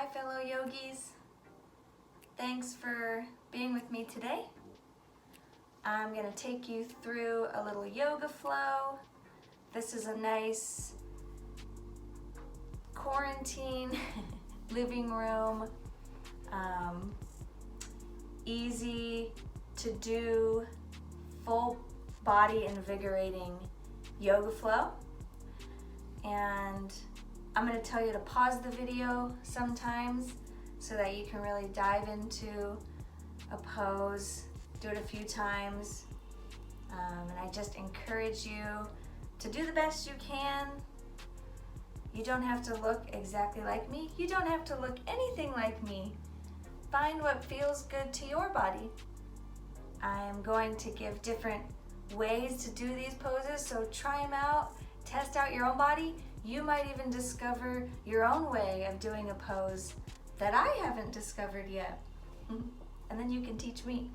Hi fellow yogis, thanks for being with me today. I'm going to take you through a little yoga flow. This is a nice quarantine living room, easy to do, full body invigorating yoga flow. And I'm going to tell you to pause the video sometimes so that you can really dive into a pose, do it a few times, and I just encourage you to do the best you can. You don't have to look exactly like me. You don't have to look anything like me. Find what feels good to your body. I am going to give different ways to do these poses, so try them out, test out your own body. You might even discover your own way of doing a pose that I haven't discovered yet. And then you can teach me.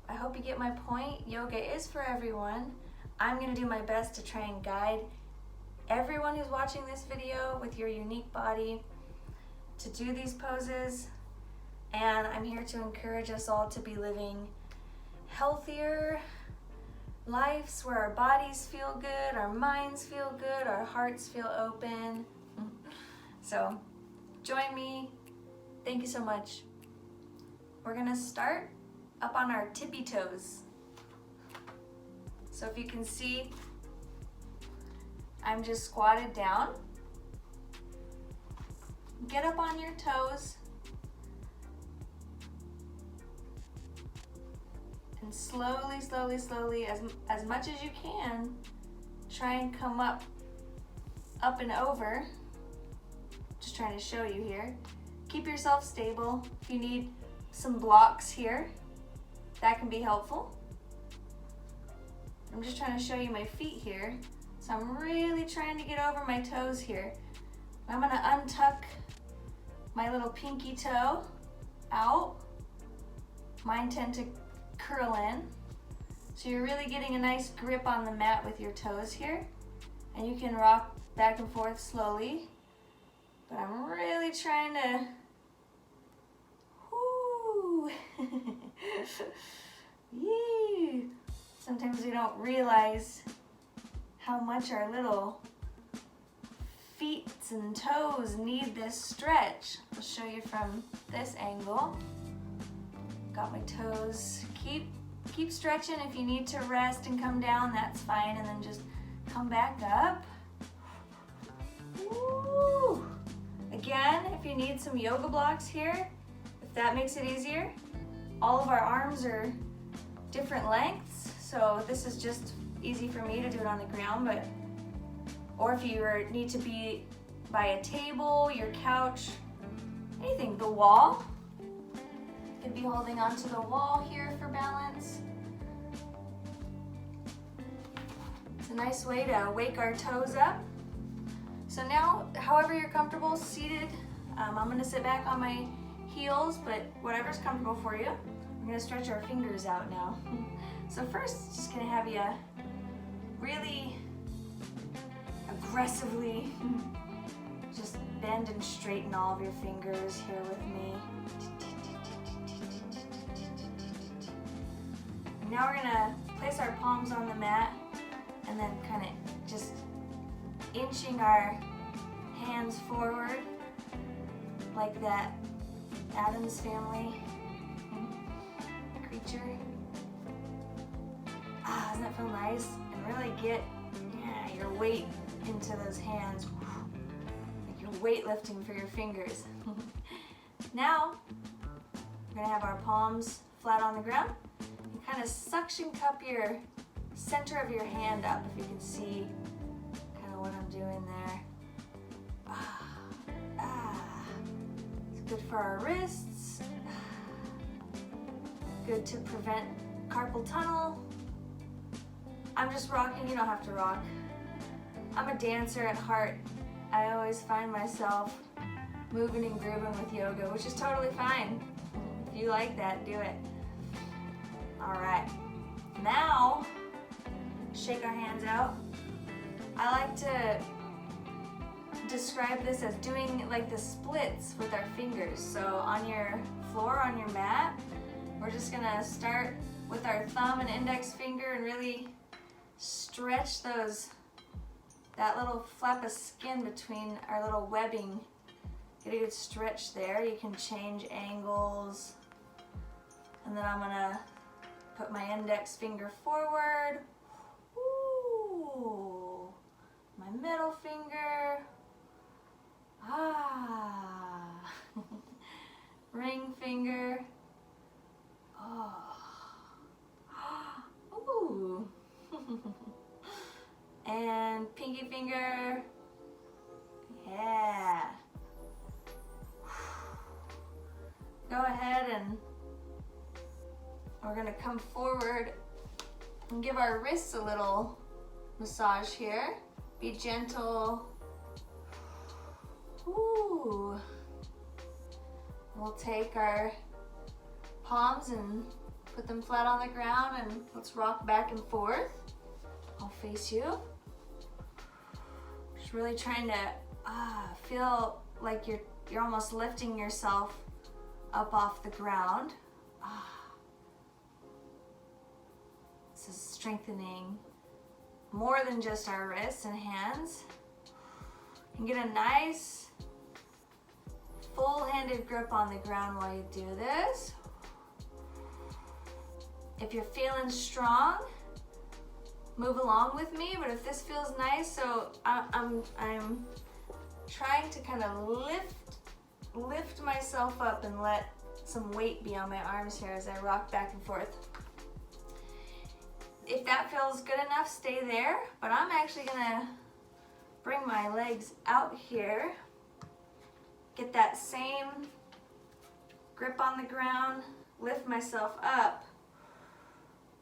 I hope you get my point. Yoga is for everyone. I'm going to do my best to try and guide everyone who's watching this video with your unique body to do these poses. And I'm here to encourage us all to be living healthier lives where our bodies feel good, our minds feel good, our hearts feel open. So join me. Thank you so much. We're gonna start up on our tippy toes. So if you can see, I'm just squatted down. Get up on your toes. And slowly, slowly, slowly, as much as you can, try and come up and over. Just trying to show you here. Keep yourself stable. If you need some blocks here, that can be helpful. I'm just trying to show you my feet here. So I'm really trying to get over my toes here. I'm gonna untuck my little pinky toe out. Mine tend to curl in. So you're really getting a nice grip on the mat with your toes here. And you can rock back and forth slowly. But I'm really trying to, whoo. Yee. Sometimes we don't realize how much our little feet and toes need this stretch. I'll show you from this angle. Got my toes. Keep stretching. If you need to rest and come down, that's fine. And then just come back up. Woo. Again, if you need some yoga blocks here, if that makes it easier, all of our arms are different lengths. So this is just easy for me to do it on the ground, or if you need to be by a table, your couch, anything, the wall. Could be holding onto the wall here for balance. It's a nice way to wake our toes up. So now, however you're comfortable, seated, I'm gonna sit back on my heels, but whatever's comfortable for you. I'm gonna stretch our fingers out now. So first, just gonna have you really aggressively just bend and straighten all of your fingers here with me. Now we're gonna place our palms on the mat and then kind of just inching our hands forward like that Addams Family creature. Doesn't that feel nice? And really get your weight into those hands. Like you're weightlifting for your fingers. Now, we're gonna have our palms flat on the ground. Kind of suction cup your center of your hand up, if you can see kind of what I'm doing there. It's good for our wrists. Good to prevent carpal tunnel. I'm just rocking, you don't have to rock. I'm a dancer at heart. I always find myself moving and grooving with yoga, which is totally fine. If you like that, do it. All right, now shake our hands out. I like to describe this as doing like the splits with our fingers. So on your floor, on your mat, we're just gonna start with our thumb and index finger and really stretch that little flap of skin between our little webbing. Get a good stretch there. You can change angles. And then I'm gonna put my index finger forward. Ooh, my middle finger. Ah, ring finger. Oh, ooh. And pinky finger. Yeah. Go ahead and we're gonna come forward and give our wrists a little massage here. Be gentle. Ooh. We'll take our palms and put them flat on the ground and let's rock back and forth. I'll face you. Just really trying to feel like you're almost lifting yourself up off the ground. This is strengthening more than just our wrists and hands. And get a nice full-handed grip on the ground while you do this. If you're feeling strong, move along with me, but if this feels nice, so I'm trying to kind of lift myself up and let some weight be on my arms here as I rock back and forth. If that feels good enough, stay there, but I'm actually gonna bring my legs out here, get that same grip on the ground, lift myself up.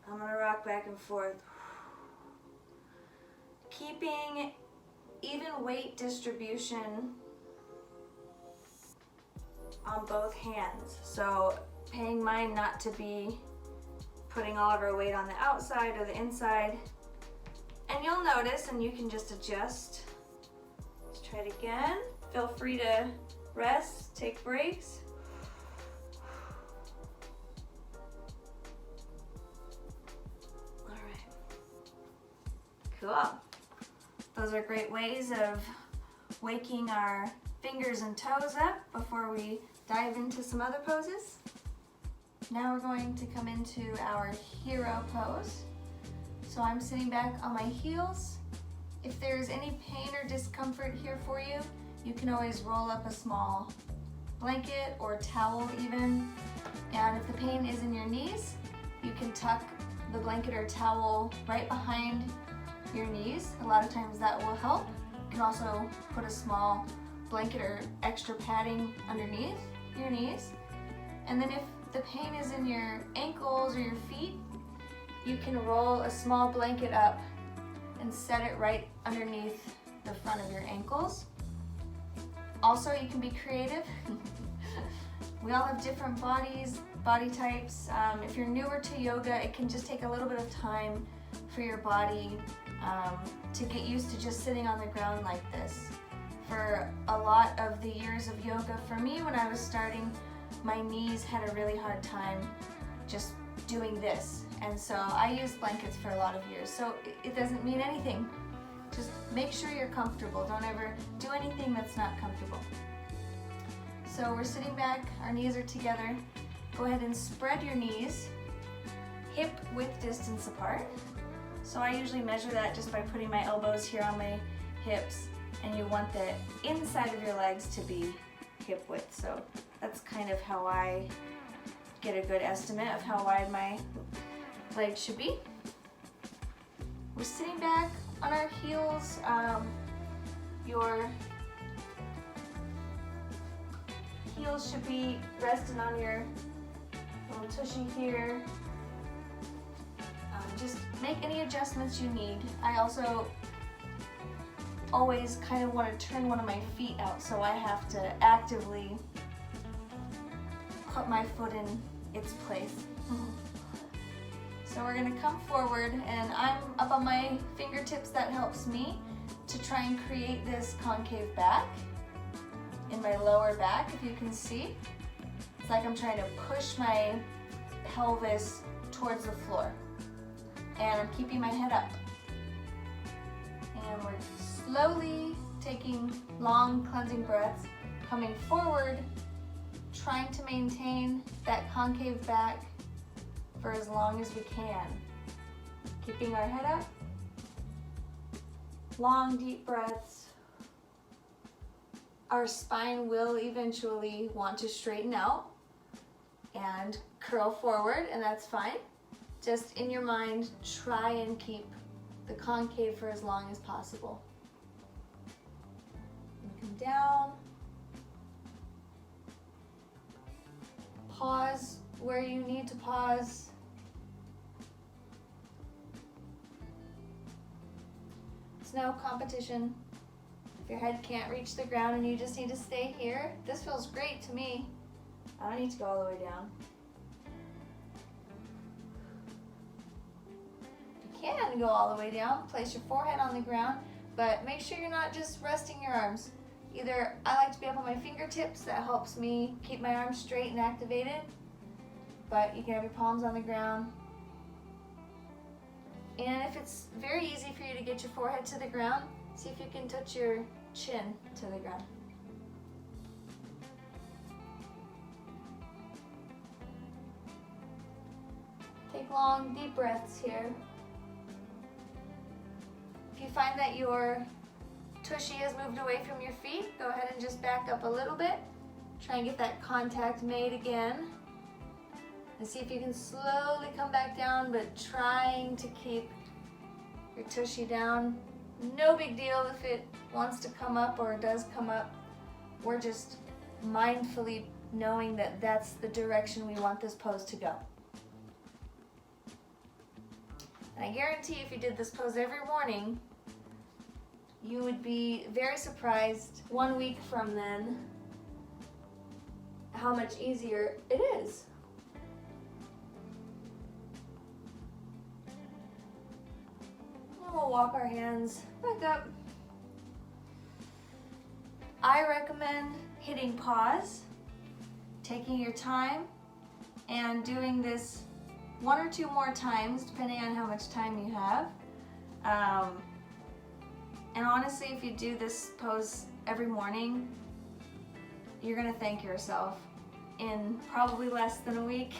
I'm gonna rock back and forth. Keeping even weight distribution on both hands. So paying mind not to be putting all of our weight on the outside or the inside. And you'll notice, and you can just adjust. Let's try it again. Feel free to rest, take breaks. All right. Cool. Those are great ways of waking our fingers and toes up before we dive into some other poses. Now we're going to come into our hero pose. So I'm sitting back on my heels. If there's any pain or discomfort here for you, you can always roll up a small blanket or towel even. And if the pain is in your knees, you can tuck the blanket or towel right behind your knees. A lot of times that will help. You can also put a small blanket or extra padding underneath your knees. And then if the pain is in your ankles or your feet, you can roll a small blanket up and set it right underneath the front of your ankles. Also, you can be creative. We all have different bodies, body types. If you're newer to yoga, it can just take a little bit of time for your body to get used to just sitting on the ground like this. For a lot of the years of yoga, for me, when I was starting, my knees had a really hard time just doing this. And so I used blankets for a lot of years. So it doesn't mean anything. Just make sure you're comfortable. Don't ever do anything that's not comfortable. So we're sitting back, our knees are together. Go ahead and spread your knees, hip width distance apart. So I usually measure that just by putting my elbows here on my hips, and you want the inside of your legs to be hip width. So that's kind of how I get a good estimate of how wide my legs should be. We're sitting back on our heels. Your heels should be resting on your little tushy here. Just make any adjustments you need. I also always kind of want to turn one of my feet out, so I have to actively put my foot in its place. So we're going to come forward, and I'm up on my fingertips. That helps me to try and create this concave back in my lower back, if you can see. It's like I'm trying to push my pelvis towards the floor. And I'm keeping my head up. And we're slowly taking long cleansing breaths, coming forward, trying to maintain that concave back for as long as we can. Keeping our head up. Long, deep breaths. Our spine will eventually want to straighten out and curl forward, and that's fine. Just in your mind, try and keep the concave for as long as possible. And come down. Pause where you need to pause. It's no competition. If your head can't reach the ground and you just need to stay here, this feels great to me. I don't need to go all the way down. If you can go all the way down, place your forehead on the ground, but make sure you're not just resting your arms. Either I like to be up on my fingertips, that helps me keep my arms straight and activated, but you can have your palms on the ground. And if it's very easy for you to get your forehead to the ground, see if you can touch your chin to the ground. Take long, deep breaths here. If you find that your tushy has moved away from your feet, go ahead and just back up a little bit. Try and get that contact made again. And see if you can slowly come back down, but trying to keep your tushy down. No big deal if it wants to come up or does come up. We're just mindfully knowing that that's the direction we want this pose to go. And I guarantee if you did this pose every morning, you would be very surprised 1 week from then how much easier it is. And we'll walk our hands back up. I recommend hitting pause, taking your time, and doing this 1 or 2 more times, depending on how much time you have. And honestly, if you do this pose every morning, you're gonna thank yourself in probably less than a week.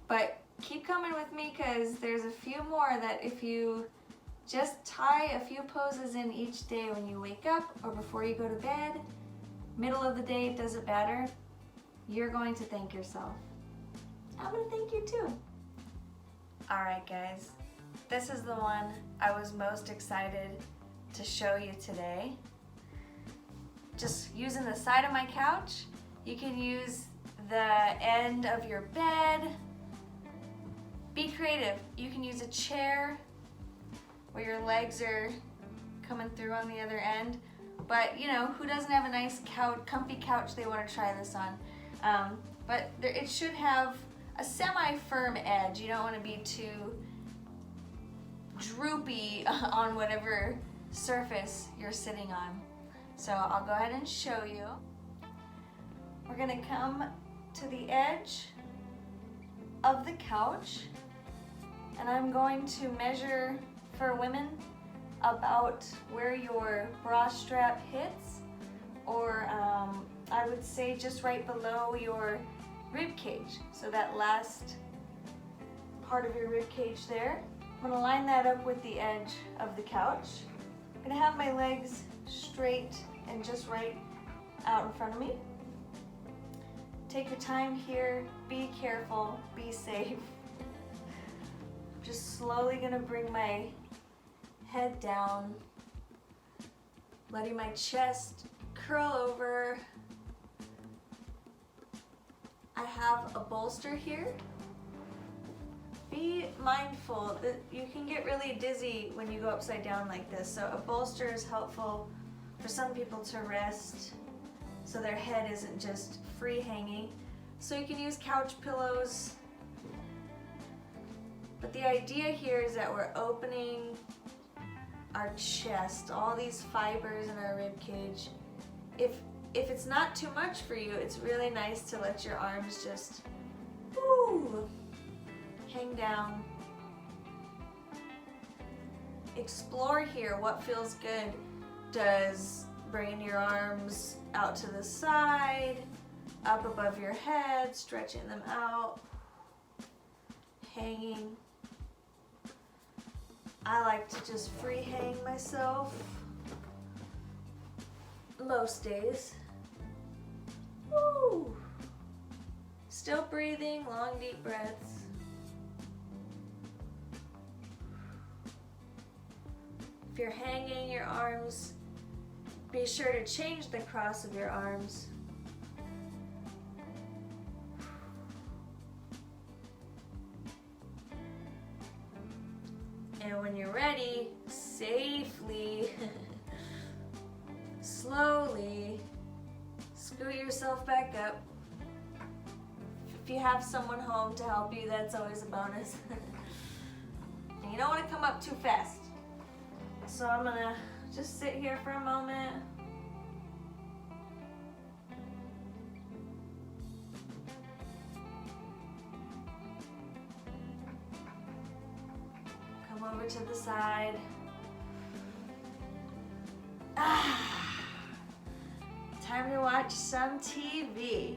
But keep coming with me, because there's a few more that if you just tie a few poses in each day when you wake up or before you go to bed, middle of the day, it doesn't matter, you're going to thank yourself. I'm gonna thank you too. All right, guys, this is the one I was most excited to show you today. Just using the side of my couch. You can use the end of your bed. Be creative. You can use a chair where your legs are coming through on the other end. But you know, who doesn't have a nice couch, comfy couch they want to try this on? But it should have a semi-firm edge. You don't want to be too droopy on whatever surface you're sitting on. So I'll go ahead and show you. We're gonna come to the edge of the couch, and I'm going to measure for women about where your bra strap hits, or I would say just right below your rib cage. So that last part of your rib cage there. I'm gonna line that up with the edge of the couch. I'm gonna have my legs straight and just right out in front of me. Take your time here, be careful, be safe. Just slowly gonna bring my head down, letting my chest curl over. I have a bolster here. Be mindful that you can get really dizzy when you go upside down like this, so a bolster is helpful for some people to rest so their head isn't just free hanging. So you can use couch pillows, but the idea here is that we're opening our chest, all these fibers in our rib cage. If it's not too much for you, it's really nice to let your arms just hang down. Explore here what feels good. Does bringing your arms out to the side, up above your head, stretching them out, hanging. I like to just free hang myself most days. Woo. Still breathing, long deep breaths. If you're hanging your arms, be sure to change the cross of your arms. And when you're ready, safely, slowly, scoot yourself back up. If you have someone home to help you, that's always a bonus. And you don't want to come up too fast. So I'm gonna just sit here for a moment. Come over to the side. Time to watch some TV.